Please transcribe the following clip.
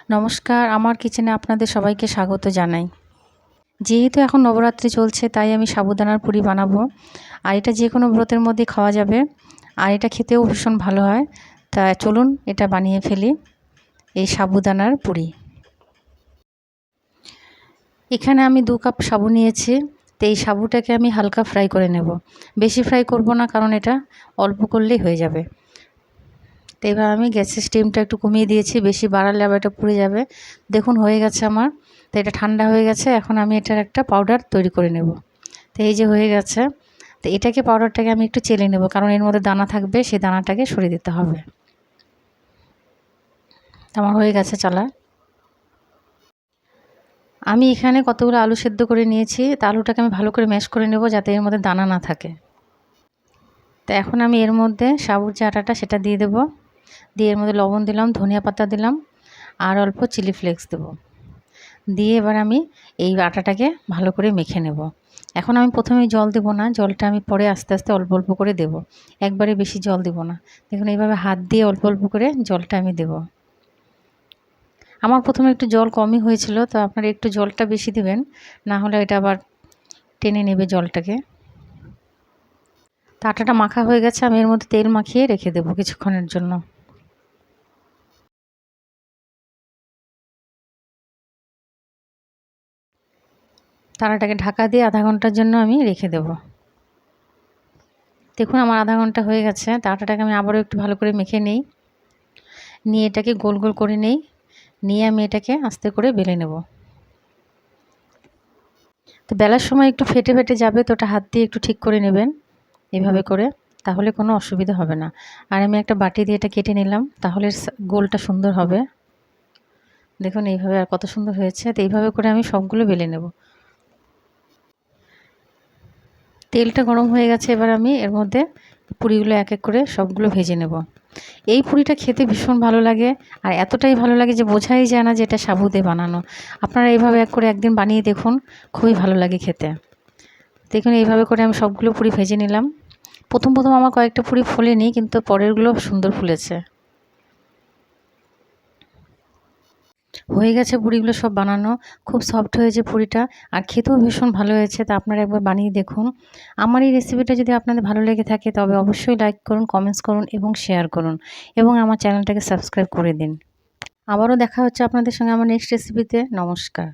নমস্কার, আমার কিচেনে আপনাদের সবাইকে স্বাগত জানাই। যেহেতু এখন নবরাত্রি চলছে তাই আমি সাবুদানার পুরি বানাবো। আর এটা যে কোনো ব্রতের মধ্যে খাওয়া যাবে, আর এটা খেতেও ভীষণ ভালো হয়। তা চলুন এটা বানিয়ে ফেলি, এই সাবুদানার পুরি। এখানে আমি 2 কাপ সাবু নিয়েছি। তো এই সাবুটাকে আমি হালকা ফ্রাই করে নেব। বেশি ফ্রাই করব না, কারণ এটা অল্প করলেই হয়ে যাবে। তো এবার আমি গ্যাসের স্টিমটা একটু কমিয়ে দিয়েছি, বেশি বাড়ালে আবার এটা পুড়ে যাবে। দেখুন হয়ে গেছে আমার। তো এটা ঠান্ডা হয়ে গেছে, এখন আমি এটার একটা পাউডার তৈরি করে নেব। তো এই যে হয়ে গেছে। তো এটাকে পাউডারটাকে আমি একটু চেলে নেব, কারণ এর মধ্যে দানা থাকবে, সেই দানাটাকে সরিয়ে দিতে হবে। আমার হয়ে গেছে চালা। আমি এখানে কতগুলো আলু সেদ্ধ করে নিয়েছি। তা আলুটাকে আমি ভালো করে ম্যাশ করে নেব, যাতে এর মধ্যে দানা না থাকে। তো এখন আমি এর মধ্যে সাবুর যে আটাটা সেটা দিয়ে দেব। দিয়ে এর মধ্যে লবণ দিলাম, ধনিয়া পাতা দিলাম, আর অল্প চিলি ফ্লেক্স দেবো। দিয়ে এবার আমি এই আটাটাকে ভালো করে মেখে নেব। এখন আমি প্রথমেই জল দেব না, জলটা আমি পরে আস্তে আস্তে অল্প অল্প করে দেব। একবারে বেশি জল দেব না। দেখুন এইভাবে হাত দিয়ে অল্প অল্প করে জলটা আমি দেব। আমার প্রথমে একটু জল কমই হয়েছিল, তো আপনারা একটু জলটা বেশি দেবেন, না হলে এটা আবার টেনে নেবে জলটাকে। তো আটাটা মাখা হয়ে গেছে, আমি এর মধ্যে তেল মাখিয়ে রেখে দেবো কিছুক্ষণের জন্য। তারাটাকে ঢাকা দিয়ে আধা ঘন্টার জন্য আমি রেখে দেব। দেখুন আমার আধা ঘন্টা হয়ে গেছে। তো আটাটাকে আমি আবারও একটু ভালো করে মেখে নিই, নিয়ে এটাকে গোল গোল করে নিই, নিয়ে আমি এটাকে আস্তে করে বেলে নেব। তো বেলার সময় একটু ফেটে ফেটে যাবে, তো ওটা হাত দিয়ে একটু ঠিক করে নেবেন এভাবে করে, তাহলে কোনো অসুবিধা হবে না। আর আমি একটা বাটি দিয়ে এটা কেটে নিলাম, তাহলে গোলটা সুন্দর হবে। দেখুন এইভাবে, আর কত সুন্দর হয়েছে। তো এইভাবে করে আমি সবগুলো বেলে নেব। তেলটা গরম হয়ে গেছে, এবার আমি এর মধ্যে পুরিগুলো এক এক করে সবগুলো ভেজে নেব। এই পুরিটা খেতে ভীষণ ভালো লাগে, আর এতটাই ভালো লাগে যে বোঝাই যায় না যে এটা সাবু দিয়ে বানানো। আপনারা এইভাবে এক করে একদিন বানিয়ে দেখুন, খুবই ভালো লাগে খেতে। দেখুন এইভাবে করে আমি সবগুলো পুরি ভেজে নিলাম। প্রথম আমার কয়েকটা পুরি ফোলেনি, কিন্তু পরেরগুলো সুন্দর ফুলেছে। হয়ে গেছে পুরিগুলো সব বানানো, খুব সফট হয়েছে পুরিটা, আর খেতেও ভীষণ ভালো হয়েছে। তা আপনারা একবার বানিয়ে দেখুন। আমার এই রেসিপিটা যদি আপনাদের ভালো লেগে থাকে, তবে অবশ্যই লাইক করুন, কমেন্টস করুন এবং শেয়ার করুন, এবং আমার চ্যানেলটাকে সাবস্ক্রাইব করে দিন। আবারও দেখা হচ্ছে আপনাদের সঙ্গে আমার নেক্সট রেসিপিতে। নমস্কার।